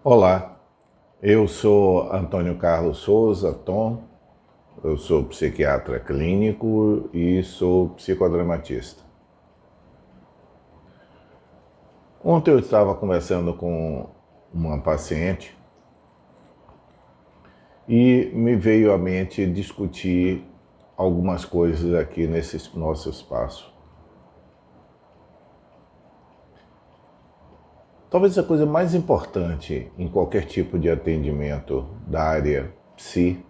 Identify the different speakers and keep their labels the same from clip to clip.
Speaker 1: Olá, eu sou Antônio Carlos Souza, Tom, eu sou psiquiatra clínico e sou psicodramatista. Ontem eu estava conversando com uma paciente e me veio à mente discutir algumas coisas aqui nesse nosso espaço. Talvez a coisa mais importante em qualquer tipo de atendimento da área psi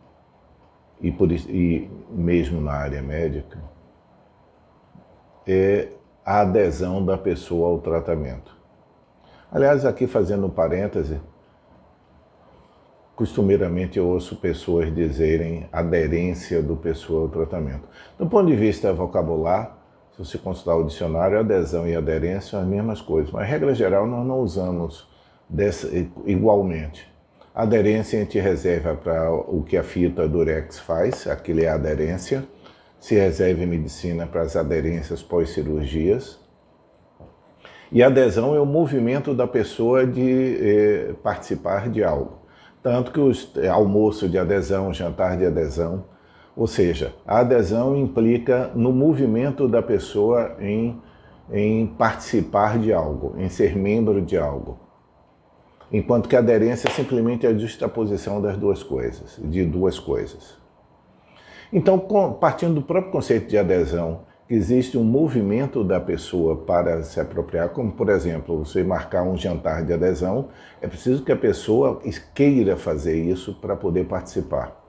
Speaker 1: e mesmo na área médica é a adesão da pessoa ao tratamento. Aliás, aqui fazendo um parêntese, costumeiramente eu ouço pessoas dizerem aderência do pessoa ao tratamento. Do ponto de vista vocabular, se você consultar o dicionário, adesão e aderência são as mesmas coisas, mas regra geral nós não usamos igualmente. A aderência a gente reserva para o que a fita Durex faz, aquilo é a aderência. Se reserva em medicina para as aderências pós-cirurgias. E a adesão é o movimento da pessoa de participar de algo. Tanto que o almoço de adesão, jantar de adesão, ou seja, a adesão implica no movimento da pessoa em participar de algo, em ser membro de algo. Enquanto que a aderência é simplesmente a justaposição das duas coisas, de duas coisas. Então, partindo do próprio conceito de adesão, que existe um movimento da pessoa para se apropriar, como, por exemplo, você marcar um jantar de adesão, é preciso que a pessoa queira fazer isso para poder participar.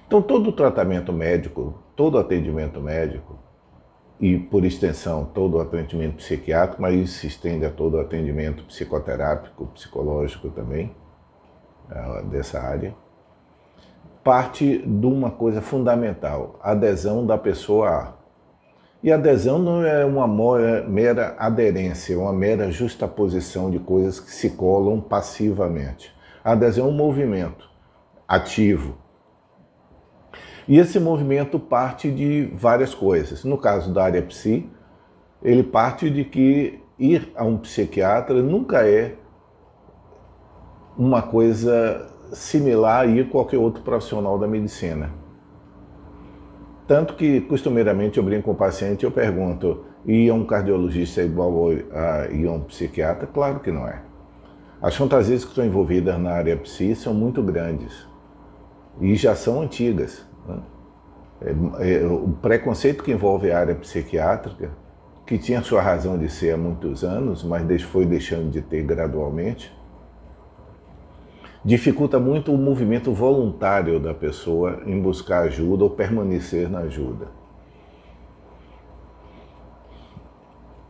Speaker 1: Então, todo tratamento médico, todo atendimento médico, e por extensão todo atendimento psiquiátrico, mas isso se estende a todo atendimento psicoterápico, psicológico também, dessa área, parte de uma coisa fundamental, a adesão da pessoa a. E a adesão não é uma mera aderência, é uma mera justaposição de coisas que se colam passivamente. A adesão é um movimento ativo. E esse movimento parte de várias coisas. No caso da área psi, ele parte de que ir a um psiquiatra nunca é uma coisa similar a ir a qualquer outro profissional da medicina. Tanto que, costumeiramente, eu brinco com o paciente e eu pergunto, ir a um cardiologista é igual a ir a um psiquiatra? Claro que não é. As fantasias que estão envolvidas na área psi são muito grandes e já são antigas. O preconceito que envolve a área psiquiátrica, que tinha sua razão de ser há muitos anos, mas foi deixando de ter gradualmente, dificulta muito o movimento voluntário da pessoa em buscar ajuda ou permanecer na ajuda.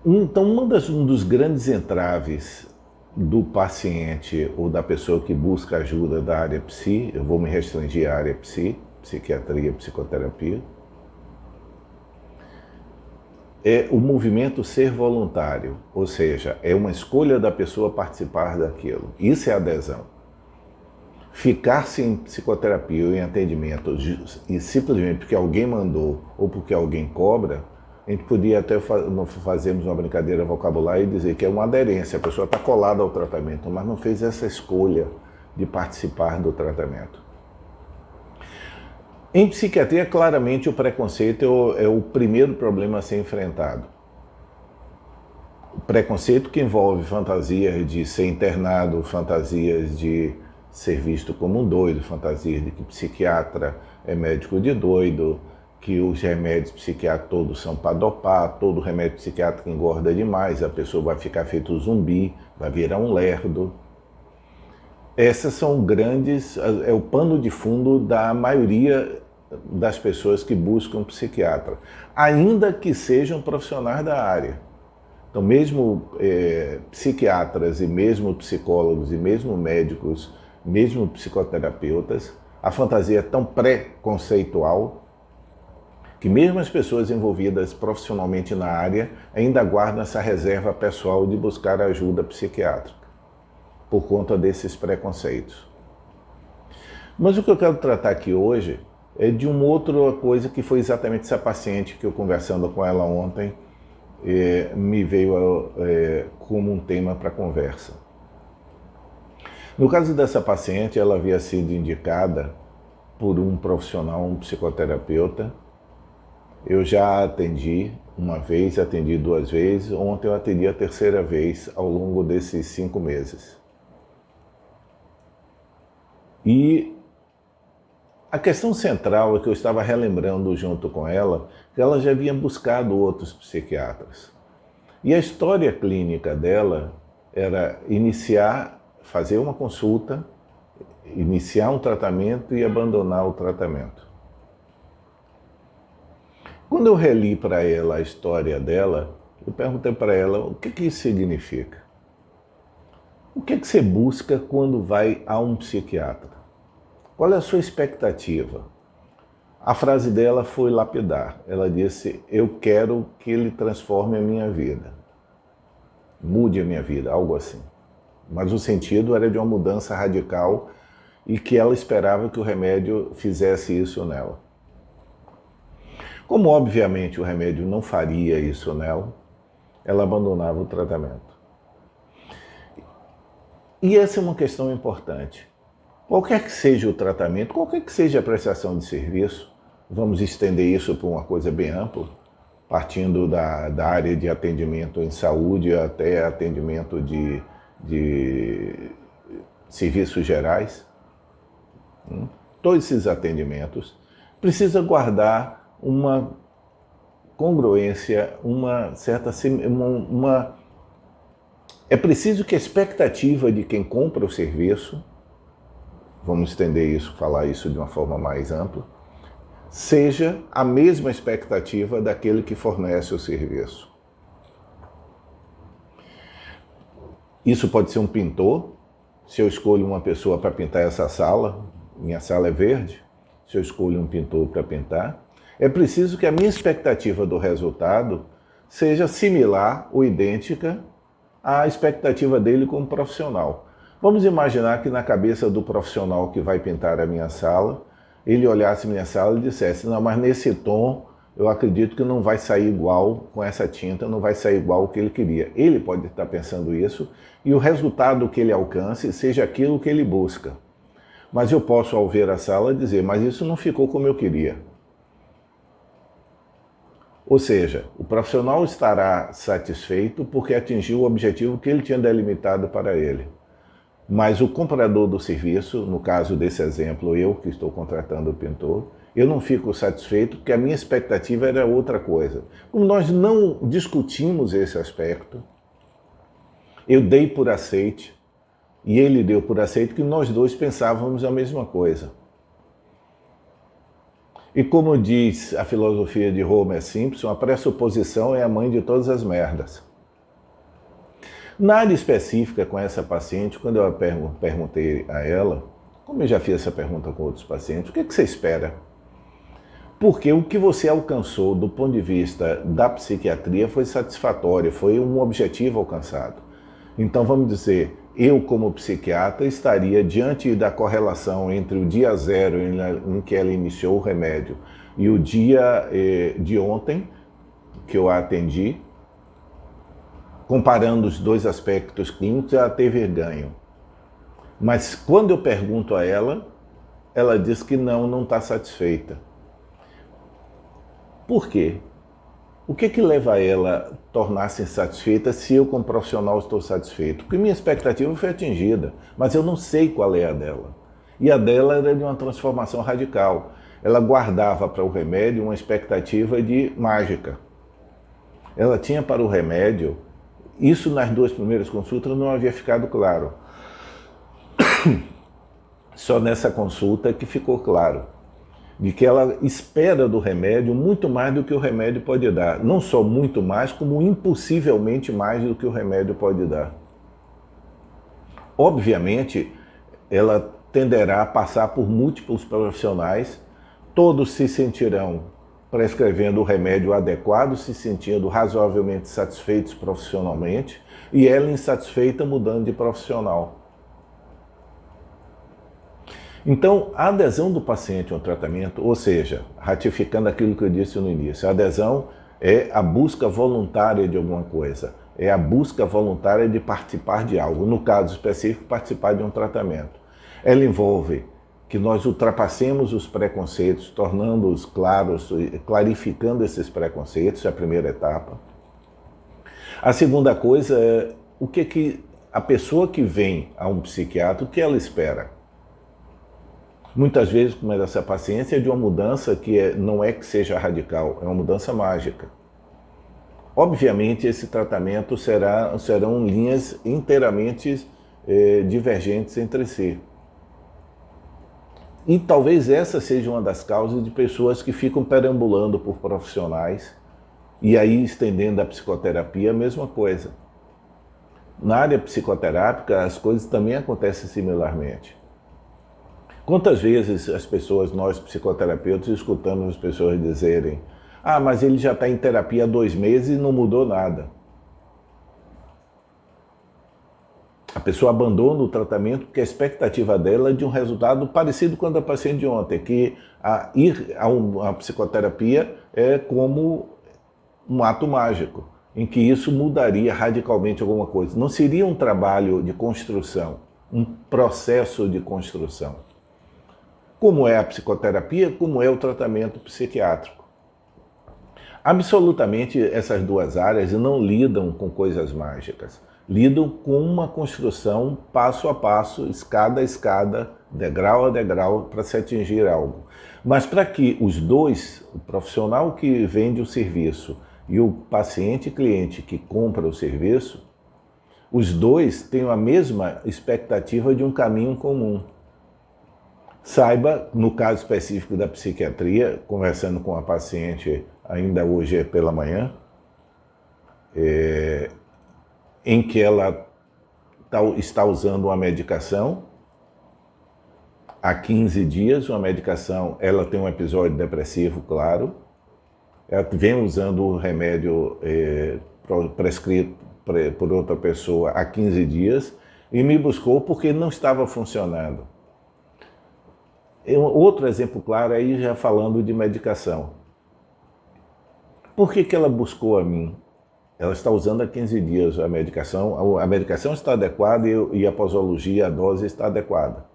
Speaker 1: Então, um dos grandes entraves do paciente ou da pessoa que busca ajuda da área psi, eu vou me restringir à área psi, psiquiatria, psicoterapia, é o movimento ser voluntário, ou seja, é uma escolha da pessoa participar daquilo. Isso é adesão. Ficar-se em psicoterapia ou em atendimento e simplesmente porque alguém mandou ou porque alguém cobra, a gente podia até fazermos uma brincadeira vocabular e dizer que é uma aderência, a pessoa está colada ao tratamento, mas não fez essa escolha de participar do tratamento. Em psiquiatria, claramente, o preconceito é o primeiro problema a ser enfrentado. O preconceito que envolve fantasias de ser internado, fantasias de ser visto como um doido, fantasias de que psiquiatra é médico de doido, que os remédios psiquiátricos todos são para dopar, todo remédio psiquiátrico engorda demais, a pessoa vai ficar feito zumbi, vai virar um lerdo. Essas são grandes, é o pano de fundo da maioria das pessoas que buscam psiquiatra, ainda que sejam profissionais da área. Então, mesmo psiquiatras e mesmo psicólogos e mesmo médicos, mesmo psicoterapeutas, a fantasia é tão pré-conceitual que mesmo as pessoas envolvidas profissionalmente na área ainda guardam essa reserva pessoal de buscar ajuda psiquiátrica, por conta desses preconceitos. Mas o que eu quero tratar aqui hoje é de uma outra coisa que foi exatamente essa paciente que eu, conversando com ela ontem, me veio como um tema para conversa. No caso dessa paciente, ela havia sido indicada por um profissional, um psicoterapeuta. Eu já atendi uma vez, atendi 2 vezes, ontem eu atendi a 3ª vez ao longo desses 5 meses. E a questão central é que eu estava relembrando junto com ela que ela já havia buscado outros psiquiatras. E a história clínica dela era fazer uma consulta, iniciar um tratamento e abandonar o tratamento. Quando eu reli para ela a história dela, eu perguntei para ela o que isso significa. O que você busca quando vai a um psiquiatra? Qual é a sua expectativa? A frase dela foi lapidar. Ela disse, eu quero que ele transforme a minha vida. Mude a minha vida, algo assim. Mas o sentido era de uma mudança radical e que ela esperava que o remédio fizesse isso nela. Como, obviamente, o remédio não faria isso nela, ela abandonava o tratamento. E essa é uma questão importante. Qualquer que seja o tratamento, qualquer que seja a prestação de serviço, vamos estender isso para uma coisa bem ampla, partindo da área de atendimento em saúde até atendimento de serviços gerais. Todos esses atendimentos precisam guardar uma congruência, É preciso que a expectativa de quem compra o serviço, vamos estender isso, falar isso de uma forma mais ampla, seja a mesma expectativa daquele que fornece o serviço. Isso pode ser um pintor. Se eu escolho uma pessoa para pintar essa sala, minha sala é verde, se eu escolho um pintor para pintar, é preciso que a minha expectativa do resultado seja similar ou idêntica à expectativa dele como profissional. Vamos imaginar que na cabeça do profissional que vai pintar a minha sala, ele olhasse minha sala e dissesse, não, mas nesse tom eu acredito que não vai sair igual com essa tinta, não vai sair igual o que ele queria. Ele pode estar pensando isso e o resultado que ele alcance seja aquilo que ele busca. Mas eu posso, ao ver a sala, dizer, mas isso não ficou como eu queria. Ou seja, o profissional estará satisfeito porque atingiu o objetivo que ele tinha delimitado para ele. Mas o comprador do serviço, no caso desse exemplo, eu que estou contratando o pintor, eu não fico satisfeito porque a minha expectativa era outra coisa. Como nós não discutimos esse aspecto, eu dei por aceite e ele deu por aceite que nós dois pensávamos a mesma coisa. E como diz a filosofia de Homer Simpson, a pressuposição é a mãe de todas as merdas. Na área específica com essa paciente, quando eu perguntei a ela, como eu já fiz essa pergunta com outros pacientes, o que você espera? Porque o que você alcançou do ponto de vista da psiquiatria foi satisfatório, foi um objetivo alcançado. Então vamos dizer, eu como psiquiatra estaria diante da correlação entre o dia 0 em que ela iniciou o remédio e o dia de ontem que eu a atendi, comparando os dois aspectos clínicos, ela teve ganho. Mas quando eu pergunto a ela, ela diz que não está satisfeita. Por quê? O que leva ela a tornar-se insatisfeita se eu, como profissional, estou satisfeito? Porque minha expectativa foi atingida, mas eu não sei qual é a dela. E a dela era de uma transformação radical. Ela guardava para o remédio uma expectativa de mágica. Ela tinha para o remédio, isso nas 2 primeiras consultas não havia ficado claro. Só nessa consulta que ficou claro. De que ela espera do remédio muito mais do que o remédio pode dar. Não só muito mais, como impossivelmente mais do que o remédio pode dar. Obviamente, ela tenderá a passar por múltiplos profissionais, todos se sentirão prescrevendo o remédio adequado, se sentindo razoavelmente satisfeitos profissionalmente, e ela insatisfeita mudando de profissional. Então, a adesão do paciente ao tratamento, ou seja, ratificando aquilo que eu disse no início, a adesão é a busca voluntária de alguma coisa. é a busca voluntária de participar de algo, no caso específico, participar de um tratamento. Ela envolve que nós ultrapassemos os preconceitos, tornando-os claros, clarificando esses preconceitos, é a primeira etapa. A segunda coisa é o que a pessoa que vem a um psiquiatra, o que ela espera? Muitas vezes, como essa paciência, é de uma mudança que não é que seja radical, é uma mudança mágica. Obviamente, esse tratamento serão linhas inteiramente divergentes entre si. E talvez essa seja uma das causas de pessoas que ficam perambulando por profissionais e aí estendendo a psicoterapia, a mesma coisa. Na área psicoterápica, as coisas também acontecem similarmente. Quantas vezes as pessoas, nós psicoterapeutas, escutamos as pessoas dizerem: ah, mas ele já está em terapia há 2 meses e não mudou nada. A pessoa abandona o tratamento porque a expectativa dela é de um resultado parecido com a da paciente de ontem, que ir a uma psicoterapia é como um ato mágico, em que isso mudaria radicalmente alguma coisa. Não seria um trabalho de construção, um processo de construção. Como é a psicoterapia, como é o tratamento psiquiátrico. Absolutamente essas duas áreas não lidam com coisas mágicas. Lidam com uma construção passo a passo, escada a escada, degrau a degrau, para se atingir algo. Mas para que os dois, o profissional que vende o serviço e o paciente cliente que compra o serviço, os dois tenham a mesma expectativa de um caminho comum. Saiba, no caso específico da psiquiatria, conversando com a paciente ainda hoje pela manhã, em que ela está usando uma medicação há 15 dias, uma medicação, ela tem um episódio depressivo, claro, ela vem usando o remédio prescrito por outra pessoa há 15 dias e me buscou porque não estava funcionando. Outro exemplo claro aí, já falando de medicação. Por que ela buscou a mim? Ela está usando há 15 dias a medicação está adequada e a posologia, a dose está adequada.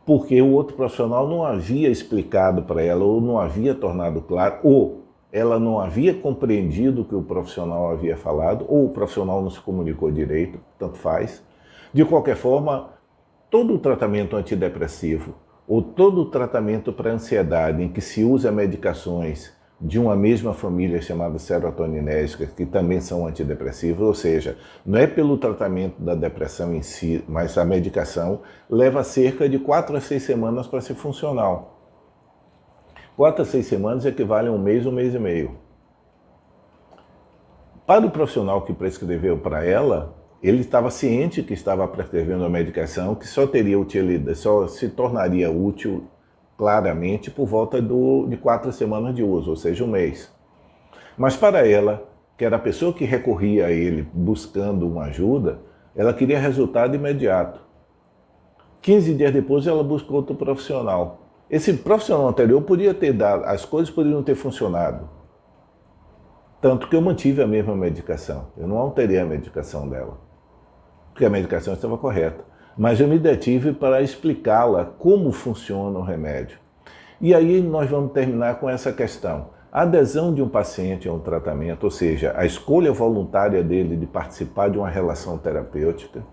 Speaker 1: Porque o outro profissional não havia explicado para ela, ou não havia tornado claro, ou ela não havia compreendido o que o profissional havia falado, ou o profissional não se comunicou direito, tanto faz. De qualquer forma, todo o tratamento antidepressivo ou todo o tratamento para ansiedade em que se usa medicações de uma mesma família chamada serotoninérgicas, que também são antidepressivos, ou seja, não é pelo tratamento da depressão em si, mas a medicação leva cerca de 4 a 6 semanas para ser funcional. 4 a 6 semanas equivalem a 1 mês e meio. Para o profissional que prescreveu para ela, ele estava ciente que estava prescrevendo a medicação que só teria utilidade, só se tornaria útil claramente por volta de 4 semanas de uso, ou seja, 1 mês. Mas para ela, que era a pessoa que recorria a ele buscando uma ajuda, ela queria resultado imediato. 15 dias depois ela buscou outro profissional. Esse profissional anterior podia ter dado, as coisas poderiam ter funcionado. Tanto que eu mantive a mesma medicação, eu não alterei a medicação dela, porque a medicação estava correta. Mas eu me detive para explicá-la como funciona o remédio. E aí nós vamos terminar com essa questão. A adesão de um paciente a um tratamento, ou seja, a escolha voluntária dele de participar de uma relação terapêutica,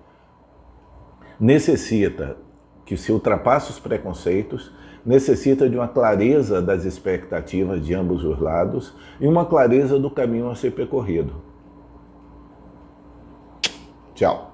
Speaker 1: necessita que se ultrapasse os preconceitos, necessita de uma clareza das expectativas de ambos os lados e uma clareza do caminho a ser percorrido. Tchau.